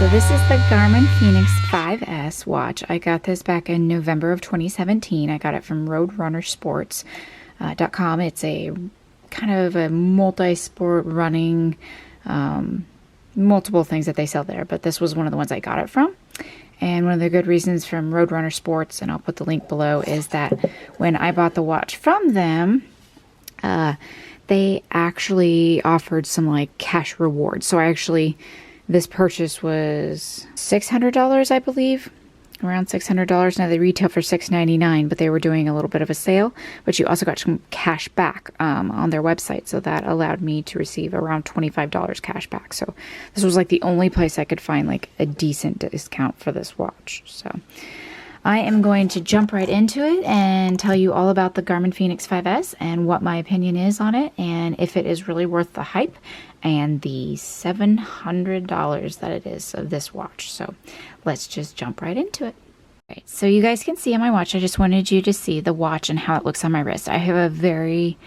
So this is the Garmin Fenix 5S watch. I got this back in November of 2017. I got it from roadrunnersports.com. It's a kind of a multi-sport running, multiple things that they sell there, but this was one of the ones I got it from. And one of the good reasons from Roadrunner Sports, and I'll put the link below, is that when I bought the watch from them, they actually offered some like cash rewards. So this purchase was $600, I believe, around $600. Now they retail for $699, but they were doing a little bit of a sale, but you also got some cash back on their website. So that allowed me to receive around $25 cash back. So this was like the only place I could find like a decent discount for this watch. So I am going to jump right into it and tell you all about the Garmin Fenix 5S and what my opinion is on it, and if it is really worth the hype and the $700 that it is of this watch. So let's just jump right into it. Right, so you guys can see on my watch, I just wanted you to see the watch and how it looks on my wrist. I have a very,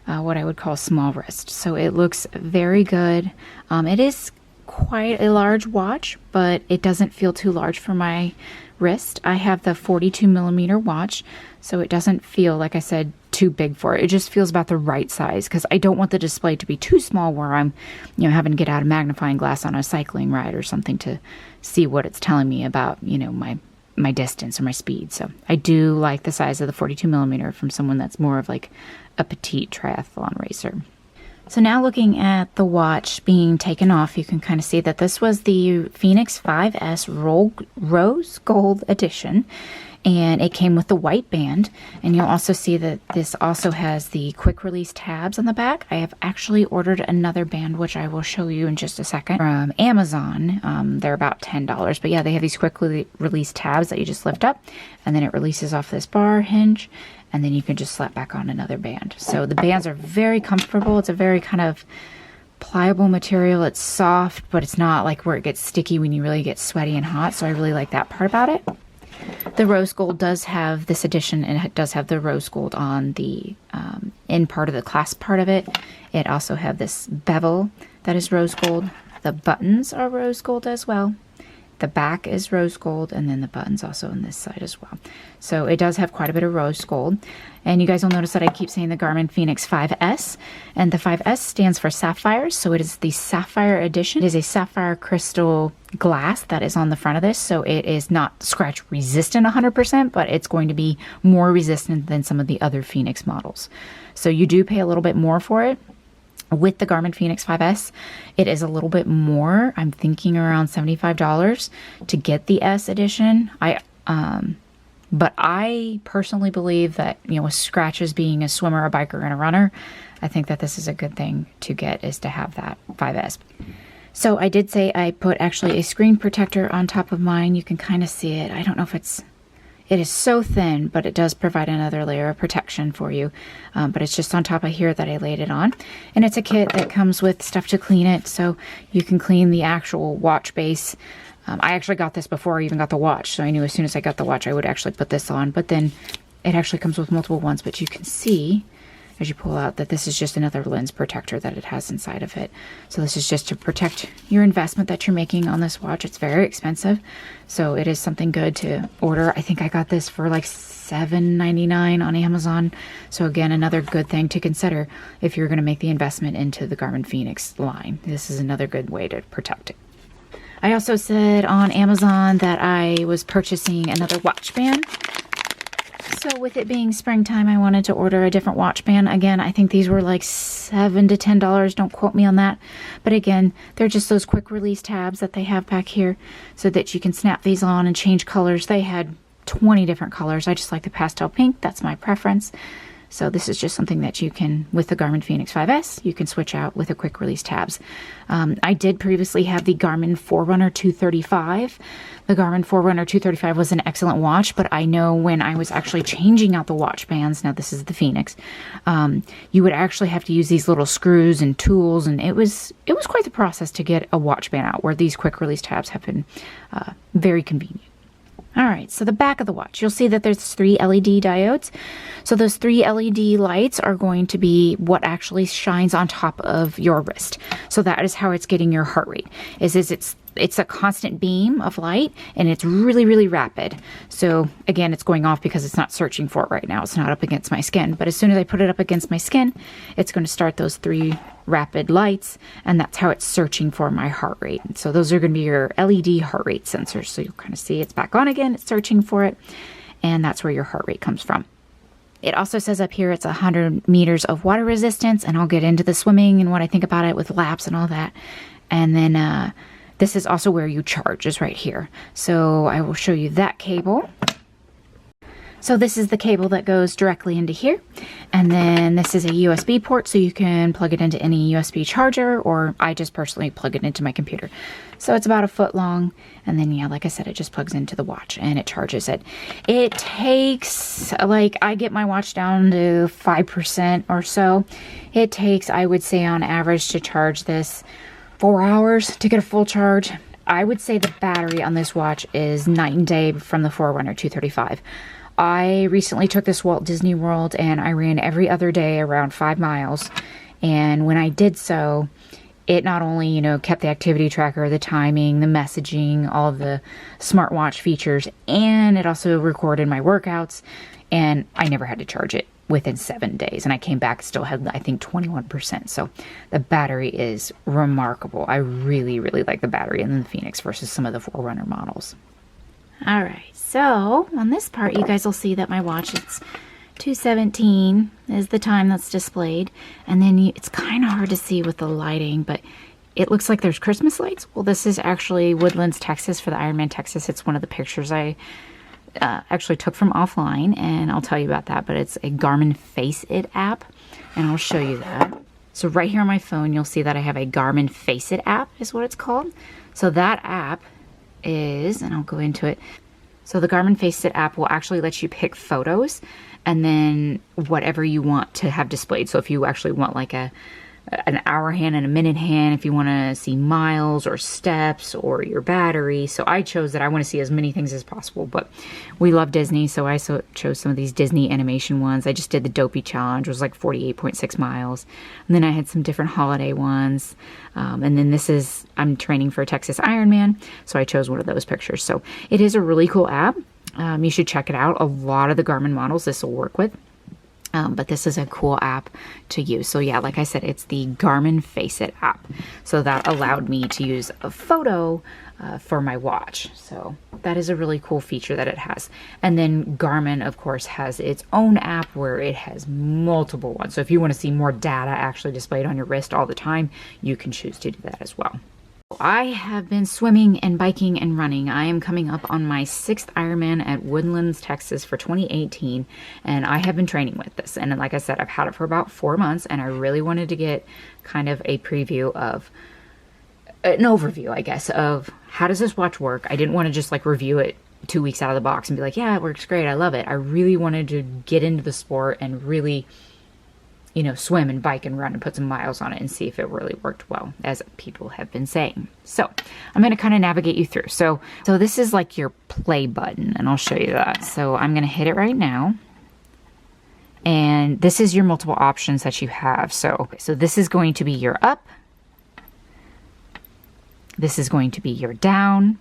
what I would call small wrist. So it looks very good. It is quite a large watch, but it doesn't feel too large for my wrist. I have the 42 millimeter watch, so it doesn't feel, like I said, too big for it. It just feels about the right size, because I don't want the display to be too small where I'm, having to get out a magnifying glass on a cycling ride or something to see what it's telling me about, my distance or my speed. So I do like the size of the 42 millimeter from someone that's more of like a petite triathlon racer. So now looking at the watch being taken off, you can kind of see that this was the Fenix 5S Rose Gold Edition, and it came with the white band. And you'll also see that this also has the quick release tabs on the back. I have actually ordered another band, which I will show you in just a second, from Amazon. They're about $10, but yeah, they have these quick release tabs that you just lift up, and then it releases off this bar hinge, and then you can just slap back on another band. So the bands are very comfortable. It's a very kind of pliable material. It's soft, but it's not like where it gets sticky when you really get sweaty and hot. So I really like that part about it. The rose gold does have this edition, and it does have the rose gold on the in part of the clasp part of it. It also have this bevel that is rose gold. The buttons are rose gold as well. The back is rose gold, and then the buttons also on this side as well. So it does have quite a bit of rose gold. And you guys will notice that I keep saying the Garmin Fenix 5S, and the 5S stands for Sapphire. So it is the Saphire Edition. It is a sapphire crystal glass that is on the front of this. So it is not scratch resistant 100%, but it's going to be more resistant than some of the other Fenix models. So you do pay a little bit more for it. With the Garmin Fenix 5S, it is a little bit more. I'm thinking around $75 to get the S edition. But I personally believe that, with scratches being a swimmer, a biker, and a runner, I think that this is a good thing to get, is to have that 5S. So I did say I put actually a screen protector on top of mine. You can kind of see it. I don't know if it is so thin, but it does provide another layer of protection for you. But it's just on top of here that I laid it on. And it's a kit that comes with stuff to clean it, so you can clean the actual watch base. I actually got this before I even got the watch, so I knew as soon as I got the watch I would actually put this on. But then it actually comes with multiple ones, but you can see as you pull out that this is just another lens protector that it has inside of it. So this is just to protect your investment that you're making on this watch. It's very expensive, so it is something good to order. I think I got this for like $7.99 on Amazon. So again, another good thing to consider if you're going to make the investment into the Garmin Fenix line. This is another good way to protect it. I also said on Amazon that I was purchasing another watch band. So with it being springtime, I wanted to order a different watch band. Again, I think these were like $7 to $10. Don't quote me on that. But again, they're just those quick release tabs that they have back here so that you can snap these on and change colors. They had 20 different colors. I just like the pastel pink. That's my preference. So this is just something that you can, with the Garmin Fenix 5S, you can switch out with the quick release tabs. I did previously have the Garmin Forerunner 235. The Garmin Forerunner 235 was an excellent watch, but I know when I was actually changing out the watch bands, now this is the Fenix, you would actually have to use these little screws and tools, and it was quite the process to get a watch band out, where these quick release tabs have been very convenient. All right, so the back of the watch, you'll see that there's 3 LED diodes. So those 3 LED lights are going to be what actually shines on top of your wrist. So that is how it's getting your heart rate. It's a constant beam of light, and it's really, really rapid. So again, it's going off because it's not searching for it right now. It's not up against my skin. But as soon as I put it up against my skin, it's going to start those 3 rapid lights, and that's how it's searching for my heart rate. So those are going to be your LED heart rate sensors. So you'll kind of see it's back on again, it's searching for it, and that's where your heart rate comes from. It also says up here it's 100 meters of water resistance, and I'll get into the swimming and what I think about it with laps and all that. And then this is also where you charge, is right here. So I will show you that cable. So this is the cable that goes directly into here. And then this is a USB port, so you can plug it into any USB charger, or I just personally plug it into my computer. So it's about 1 foot long. And then, yeah, like I said, it just plugs into the watch and it charges it. It takes, like, I get my watch down to 5% or so. It takes, I would say on average, to charge this 4 hours to get a full charge. I would say the battery on this watch is night and day from the Forerunner 235. I recently took this Walt Disney World and I ran every other day around 5 miles. And when I did so, it not only, you know, kept the activity tracker, the timing, the messaging, all of the smartwatch features, and it also recorded my workouts. And I never had to charge it within 7 days. And I came back, still had, I think, 21%. So the battery is remarkable. I really, really like the battery in the Fenix versus some of the Forerunner models. All right, so on this part, you guys will see that my watch, it's 2:17 is the time that's displayed. And then it's kind of hard to see with the lighting, but it looks like there's Christmas lights. Well, this is actually Woodlands, Texas for the Ironman Texas. It's one of the pictures I actually took from offline, and I'll tell you about that, but it's a Garmin Faceit App, and I'll show you that. So right here on my phone, you'll see that I have a Garmin Faceit App is what it's called. So that app is, and I'll go into it. So the Garmin Faceit App will actually let you pick photos and then whatever you want to have displayed. So if you actually want like an hour hand and a minute hand, if you want to see miles or steps or your battery. So I chose that I want to see as many things as possible, but we love Disney, so I chose some of these Disney animation ones. I just did the Dopey Challenge, it was like 48.6 miles. And then I had some different holiday ones. And then this is, I'm training for a Texas Ironman, so I chose one of those pictures. So it is a really cool app. You should check it out. A lot of the Garmin models this will work with. But this is a cool app to use. So yeah, like I said, it's the Garmin Faceit app. So that allowed me to use a photo for my watch. So that is a really cool feature that it has. And then Garmin, of course, has its own app where it has multiple ones. So if you want to see more data actually displayed on your wrist all the time, you can choose to do that as well. I have been swimming and biking and running. I am coming up on my 6th Ironman at Woodlands, Texas for 2018, and I have been training with this. And like I said, I've had it for about 4 months, and I really wanted to get kind of a preview of, an overview, I guess, of how does this watch work. I didn't want to just like review it 2 weeks out of the box and be like, yeah, it works great, I love it. I really wanted to get into the sport and really, you know, swim and bike and run and put some miles on it and see if it really worked well, as people have been saying. So I'm going to kind of navigate you through. So this is like your play button, and I'll show you that. So I'm going to hit it right now. And this is your multiple options that you have. So this is going to be your up. This is going to be your down.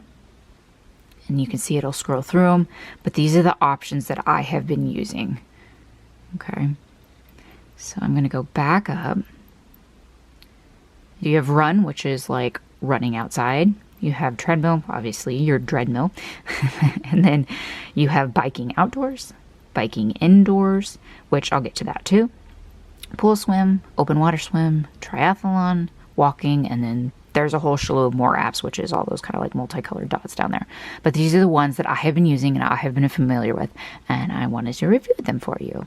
And you can see it'll scroll through them. But these are the options that I have been using. Okay. So I'm going to go back up. You have run, which is like running outside. You have treadmill, obviously your treadmill. And then you have biking outdoors, biking indoors, which I'll get to that too. Pool swim, open water swim, triathlon, walking, and then there's a whole slew of more apps, which is all those kind of like multicolored dots down there. But these are the ones that I have been using and I have been familiar with, and I wanted to review them for you.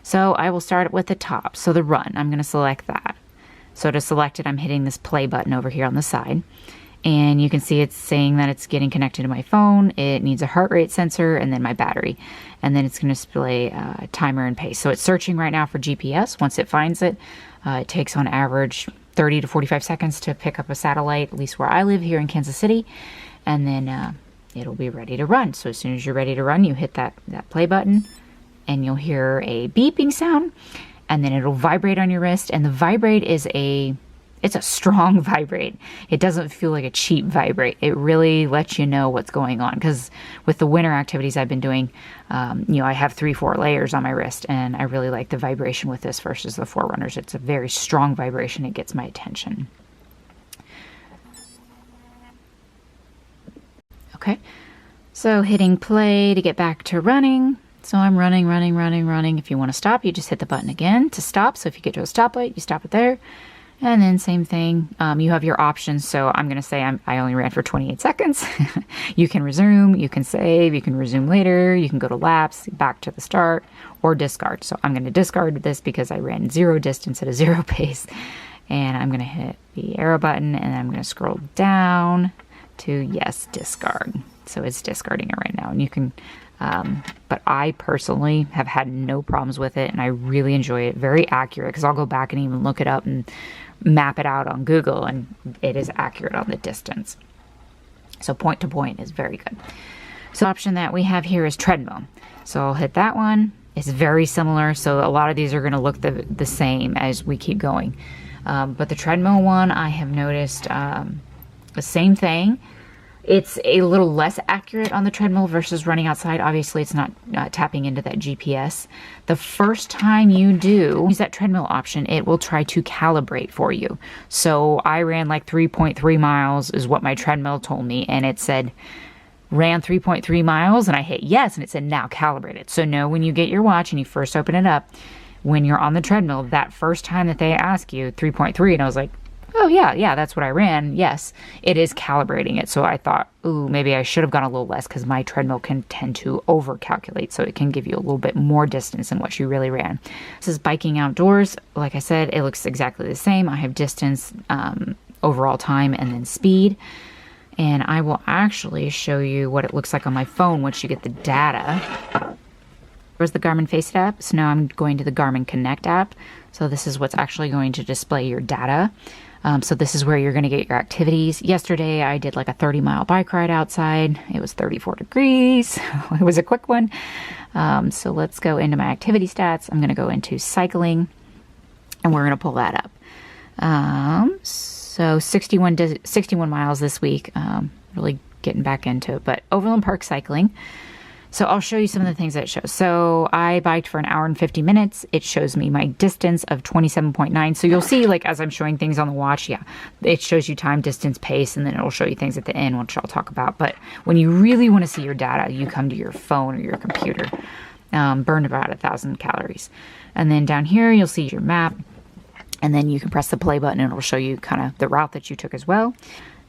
So I will start with the top. So the run, I'm going to select that. So to select it, I'm hitting this play button over here on the side. And you can see it's saying that it's getting connected to my phone. It needs a heart rate sensor and then my battery. And then it's going to display timer and pace. So it's searching right now for GPS. Once it finds it, it takes on average 30 to 45 seconds to pick up a satellite, at least where I live here in Kansas City. And then it'll be ready to run. So as soon as you're ready to run, you hit that play button and you'll hear a beeping sound, and then it'll vibrate on your wrist. And the vibrate is it's a strong vibrate. It doesn't feel like a cheap vibrate. It really lets you know what's going on. Because with the winter activities I've been doing, I have 3-4 layers on my wrist, and I really like the vibration with this versus the Forerunners. It's a very strong vibration. It gets my attention. Okay, so hitting play to get back to running. So I'm running. If you want to stop, you just hit the button again to stop. So if you get to a stoplight, you stop it there. And then same thing, you have your options. So I'm going to say I only ran for 28 seconds. You can resume, you can save, you can resume later, you can go to laps, back to the start, or discard. So I'm going to discard this because I ran 0 distance at a 0 pace. And I'm going to hit the arrow button, and I'm going to scroll down to yes, discard. So it's discarding it right now. And you can, but I personally have had no problems with it, and I really enjoy it. Very accurate, because I'll go back and even look it up and map it out on Google, and it is accurate on the distance. So point to point is very good. So the option that we have here is treadmill. So I'll hit that one. It's very similar. So a lot of these are going to look the same as we keep going. But the treadmill one, I have noticed the same thing. It's a little less accurate on the treadmill versus running outside. Obviously, it's not tapping into that GPS. The first time you do use that treadmill option, it will try to calibrate for you. So I ran like 3.3 miles is what my treadmill told me. And it said, ran 3.3 miles. And I hit yes. And it said, now calibrate it. So know when you get your watch and you first open it up, when you're on the treadmill, that first time that they ask you 3.3, and I was like, oh yeah, that's what I ran. Yes, it is calibrating it. So I thought, ooh, maybe I should have gone a little less, because my treadmill can tend to over-calculate. So it can give you a little bit more distance than what you really ran. This is biking outdoors. Like I said, it looks exactly the same. I have distance, overall time, and then speed. And I will actually show you what it looks like on my phone once you get the data. There's the Garmin Faceit App. So now I'm going to the Garmin Connect App. So this is what's actually going to display your data. So this is where you're going to get your activities. Yesterday, I did like a 30-mile bike ride outside. It was 34 degrees. It was a quick one. So let's go into my activity stats. I'm going to go into cycling, and we're going to pull that up. So 61 miles this week. Really getting back into it. But Overland Park cycling. So I'll show you some of the things that it shows. So I biked for 1 hour and 50 minutes. It shows me my distance of 27.9. So you'll see, like, as I'm showing things on the watch, yeah, it shows you time, distance, pace, and then it'll show you things at the end, which I'll talk about. But when you really want to see your data, you come to your phone or your computer. Burned about 1,000 calories. And then down here, you'll see your map. And then you can press the play button, and it'll show you kind of the route that you took as well.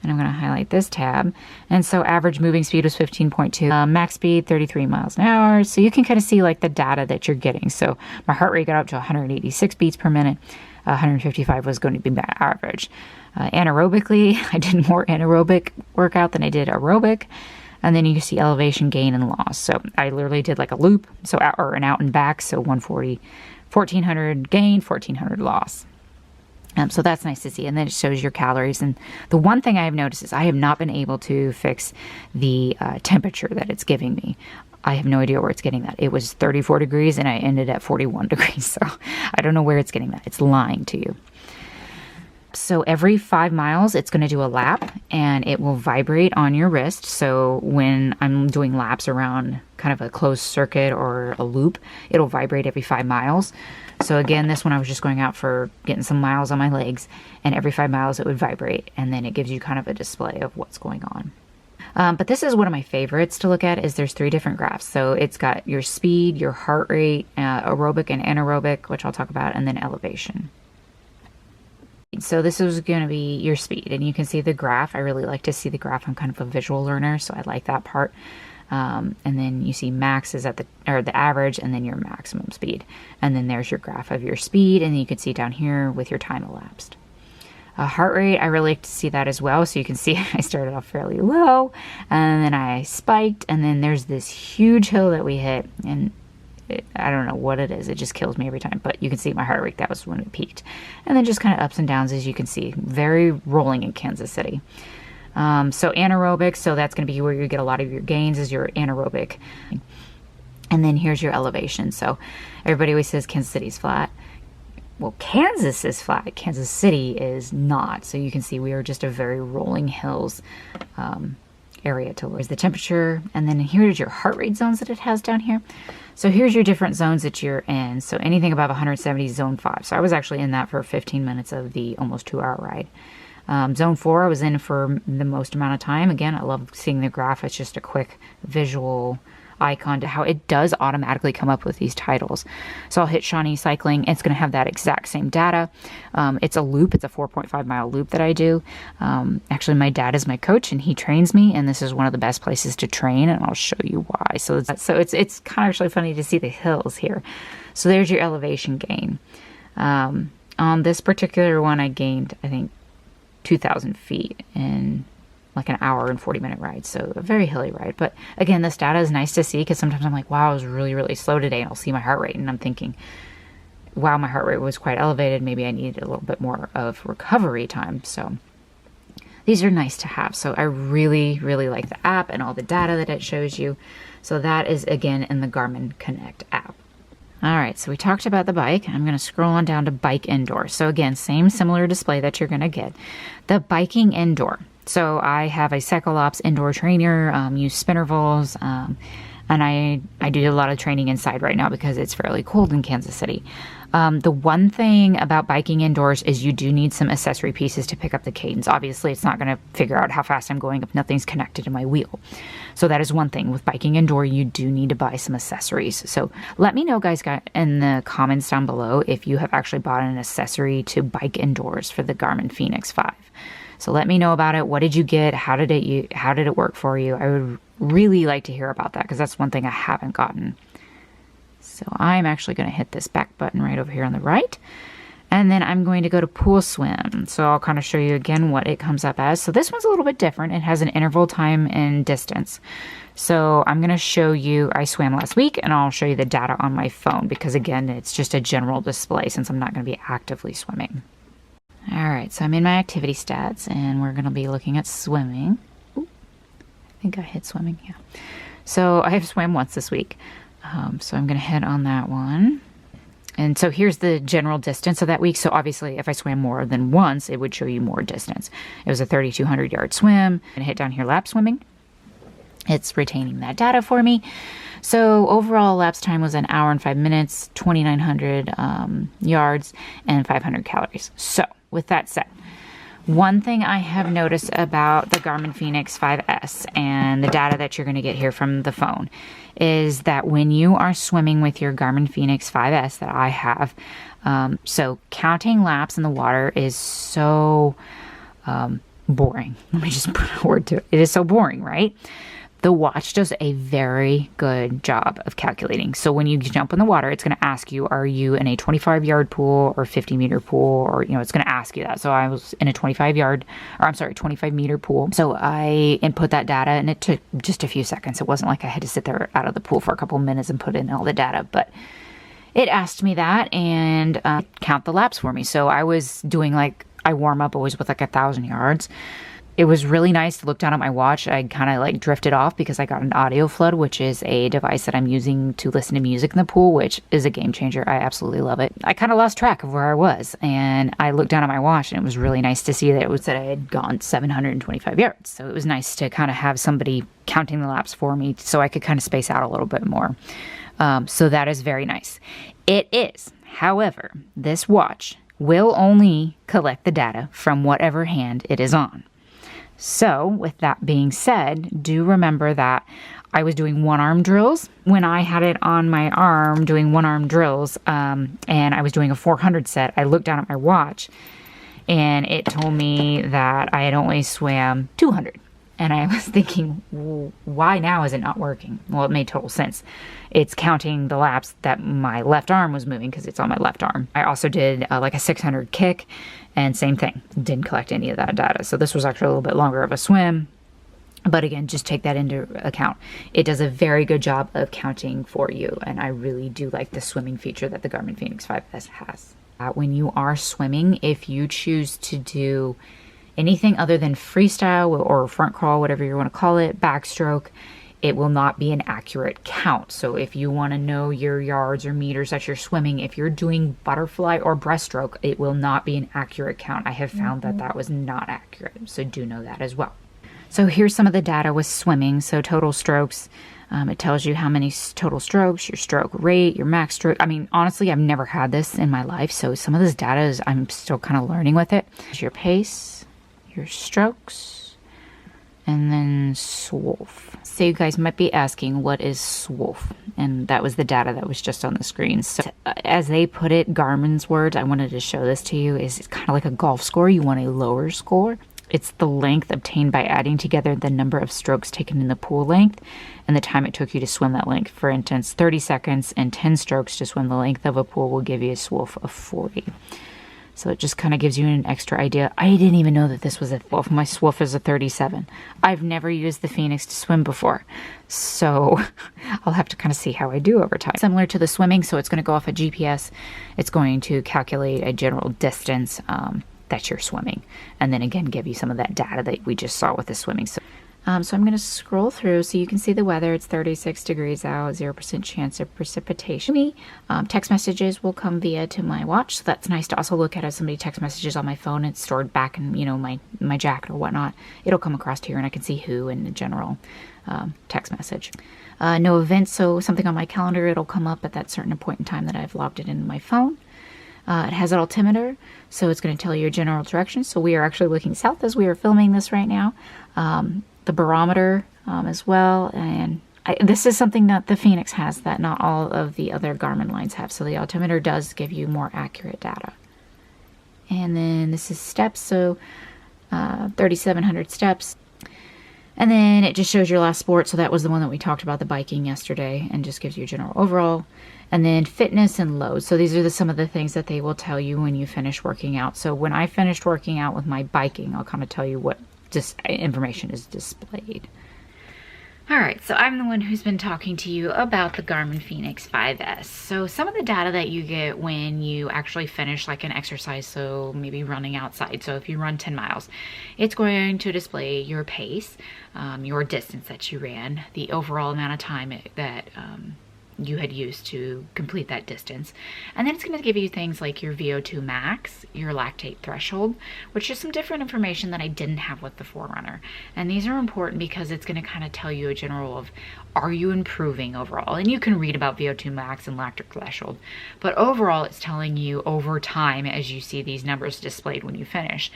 And I'm going to highlight this tab. And so average moving speed was 15.2. Max speed, 33 miles an hour. So you can kind of see like the data that you're getting. So my heart rate got up to 186 beats per minute. 155 was going to be my average. Anaerobically, I did more anaerobic workout than I did aerobic. And then you can see elevation gain and loss. So I literally did like a loop, or an out and back. So 140, 1400 gain, 1400 loss. So that's nice to see. And then it shows your calories. And the one thing I have noticed is I have not been able to fix the temperature that it's giving me. I have no idea where it's getting that. It was 34 degrees and I ended at 41 degrees. So I don't know where it's getting that. It's lying to you. So every 5 miles, it's going to do a lap, and it will vibrate on your wrist. So when I'm doing laps around kind of a closed circuit or a loop, it'll vibrate every 5 miles. So again, this one I was just going out for getting some miles on my legs, and every 5 miles it would vibrate, and then it gives you kind of a display of what's going on. But this is one of my favorites to look at. Is there's 3 different graphs. So it's got your speed, your heart rate, aerobic and anaerobic, which I'll talk about, and then elevation. So this is going to be your speed, and you can see the graph. I really like to see the graph. I'm kind of a visual learner, so I like that part. And then you see max is at the average, and then your maximum speed. And then there's your graph of your speed, and then you can see down here with your time elapsed. Heart rate, I really like to see that as well. So you can see I started off fairly low, and then I spiked, and then there's this huge hill that we hit, and I don't know what it is. It just kills me every time. But you can see my heart rate, that was when it peaked. And then just kind of ups and downs, as you can see. Very rolling in Kansas City. So anaerobic, so that's going to be where you get a lot of your gains, is your anaerobic. And then here's your elevation. So everybody always says Kansas City's flat. Well, Kansas is flat. Kansas City is not. So you can see we are just a very rolling hills area towards the temperature. And then here's your heart rate zones that it has down here. So here's your different zones that you're in. So anything above 170 is zone 5. So I was actually in that for 15 minutes of the almost 2-hour ride. Zone 4 I was in for the most amount of time. Again, I love seeing the graph. It's just a quick visual icon to how it does automatically come up with these titles. So I'll hit Shawnee Cycling. It's going to have that exact same data. It's a loop. It's a 4.5 mile loop that I do. Actually, my dad is my coach and he trains me, and this is one of the best places to train, and I'll show you why. So it's kind of actually funny to see the hills here. So there's your elevation gain. On this particular one, I gained, I think, 2,000 feet in like an hour and 40-minute ride. So a very hilly ride. But again, this data is nice to see, because sometimes I'm like, wow, I was really, really slow today, and I'll see my heart rate and I'm thinking, wow, my heart rate was quite elevated. Maybe I needed a little bit more of recovery time. So these are nice to have. So I really, really like the app and all the data that it shows you. So that is, again, in the Garmin Connect app. All right, so we talked about the bike. I'm going to scroll on down to bike indoor. So again, same similar display that you're going to get. The biking indoor. So I have a Cyclops indoor trainer, use spinnervals, and I do a lot of training inside right now because it's fairly cold in Kansas City. The one thing about biking indoors is you do need some accessory pieces to pick up the cadence. Obviously, it's not going to figure out how fast I'm going if nothing's connected to my wheel. So that is one thing. With biking indoor, you do need to buy some accessories. So let me know, guys, in the comments down below if you have actually bought an accessory to bike indoors for the Garmin Fenix 5. So let me know about it. What did you get? How did it work for you? I would really like to hear about that, because that's one thing I haven't gotten. So I'm actually going to hit this back button right over here on the right. And then I'm going to go to pool swim. So I'll kind of show you again what it comes up as. So this one's a little bit different. It has an interval, time, and distance. So I'm going to show you, I swam last week, and I'll show you the data on my phone, because again, it's just a general display since I'm not going to be actively swimming. All right, so I'm in my activity stats, and we're going to be looking at swimming. Ooh, I think I hit swimming, yeah. So I have swam once this week. So I'm going to hit on that one. And so here's the general distance of that week. So obviously, if I swam more than once, it would show you more distance. It was a 3,200 yard swim. And hit down here, lap swimming. It's retaining that data for me. So overall lapse time was an hour and 5 minutes, 2,900 yards, and 500 calories. So with that said, one thing I have noticed about the Garmin Fenix 5S and the data that you're going to get here from the phone is that when you are swimming with your Garmin Fenix 5S that I have, so counting laps in the water is so boring. Let me just put a word to it. It is so boring, right? The watch does a very good job of calculating. So when you jump in the water, it's going to ask you, are you in a 25-yard pool or 50-meter pool? Or, it's going to ask you that. So I was in a 25-meter pool. So I input that data, and it took just a few seconds. It wasn't like I had to sit there out of the pool for a couple of minutes and put in all the data. But it asked me that and count the laps for me. So I was doing I warm up always with 1,000 yards. It was really nice to look down at my watch. I kind of drifted off because I got an audio flood, which is a device that I'm using to listen to music in the pool, which is a game changer. I absolutely love it. I kind of lost track of where I was, and I looked down at my watch, and it was really nice to see that it was that I had gone 725 yards. So it was nice to kind of have somebody counting the laps for me so I could kind of space out a little bit more. So that is very nice. It is, however, this watch will only collect the data from whatever hand it is on. So with that being said, do remember that I was doing one-arm drills when I had it on my arm doing one-arm drills, and I was doing a 400 set. I looked down at my watch, and it told me that I had only swam 200. And I was thinking, well, why now is it not working? Well, it made total sense. It's counting the laps that my left arm was moving because it's on my left arm. I also did a 600 kick, and same thing. Didn't collect any of that data. So this was actually a little bit longer of a swim. But again, just take that into account. It does a very good job of counting for you. And I really do like the swimming feature that the Garmin Fenix 5S has. When you are swimming, if you choose to do Anything other than freestyle or front crawl, whatever you want to call it, backstroke, it will not be an accurate count. So if you want to know your yards or meters that you're swimming, if you're doing butterfly or breaststroke, it will not be an accurate count. I have found that that was not accurate. So do know that as well. So here's some of the data with swimming. So total strokes, it tells you how many total strokes, your stroke rate, your max stroke. I mean, honestly, I've never had this in my life. So some of this data is, I'm still kind of learning with it. Your pace, your strokes, and then SWOLF. So you guys might be asking, what is SWOLF? And that was the data that was just on the screen. So as they put it, Garmin's words, I wanted to show this to you, is it's kind of like a golf score. You want a lower score. It's the length obtained by adding together the number of strokes taken in the pool length and the time it took you to swim that length. For instance, 30 seconds and 10 strokes to swim the length of a pool will give you a SWOLF of 40. So it just kind of gives you an extra idea. I didn't even know that this was a SWOLF. My SWOLF is a 37. I've never used the Fenix to swim before. So I'll have to kind of see how I do over time. Similar to the swimming, so it's going to go off a GPS. It's going to calculate a general distance that you're swimming. And then again, give you some of that data that we just saw with the swimming. So I'm going to scroll through so you can see the weather. It's 36 degrees out, 0% chance of precipitation. Text messages will come via to my watch. So that's nice to also look at as somebody text messages on my phone. It's stored back in, you know, my jacket or whatnot. It'll come across here and I can see who in the general text message. No events, so something on my calendar, it'll come up at that certain point in time that I've logged it into my phone. It has an altimeter, so it's going to tell you your general direction. So we are actually looking south as we are filming this right now. The barometer as well, and this is something that the Fenix has that not all of the other Garmin lines have. So the altimeter does give you more accurate data. And then this is steps, so 3,700 steps. And then it just shows your last sport. So that was the one that we talked about, the biking yesterday, and just gives you general overall. And then fitness and load. So these are some of the things that they will tell you when you finish working out. So when I finished working out with my biking, I'll kind of tell you what information is displayed. Alright, so I'm the one who's been talking to you about the Garmin Fenix 5S. So some of the data that you get when you actually finish like an exercise, so maybe running outside. So if you run 10 miles, it's going to display your pace, your distance that you ran, the overall amount of time that you had used to complete that distance. And then it's going to give you things like your VO2 max, your lactate threshold, which is some different information that I didn't have with the Forerunner. And these are important because it's going to kind of tell you a general of, are you improving overall? And you can read about VO2 max and lactic threshold, but overall it's telling you over time as you see these numbers displayed when you finish.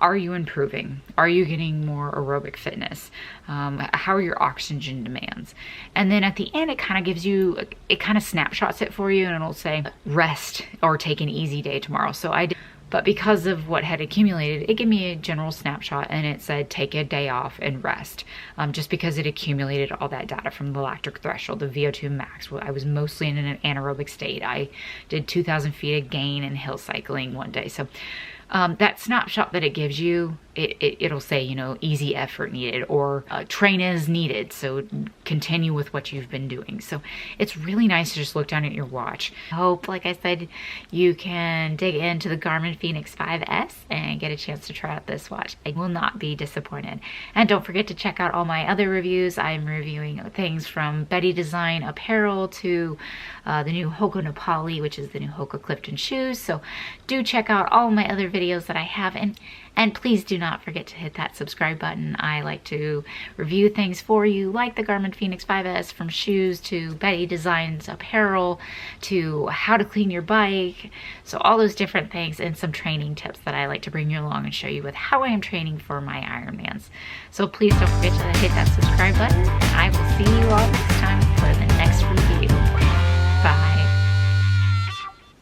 Are you improving? Are you getting more aerobic fitness? How are your oxygen demands? And then at the end, it kind of gives you, it kind of snapshots it for you, and it'll say rest or take an easy day tomorrow. So I did, but because of what had accumulated, it gave me a general snapshot, and it said take a day off and rest, just because it accumulated all that data from the lactic threshold, the VO2 max. I was mostly in an anaerobic state. I did 2,000 feet of gain and hill cycling one day. So that snapshot that it gives you, it'll say, you know, easy effort needed, or train as needed, so continue with what you've been doing. So it's really nice to just look down at your watch. I hope, like I said, you can dig into the Garmin Fenix 5S and get a chance to try out this watch. I will not be disappointed. And don't forget to check out all my other reviews. I'm reviewing things from Betty Design apparel to the new Hoka Nepali, which is the new Hoka Clifton shoes. So do check out all my other videos that I have, and please do not forget to hit that subscribe button. I like to review things for you, like the Garmin Fenix 5S, from shoes to Betty Designs apparel to how to clean your bike. So all those different things, and some training tips that I like to bring you along and show you with how I am training for my Ironmans. So please don't forget to hit that subscribe button, and I will see you all next time for the next review.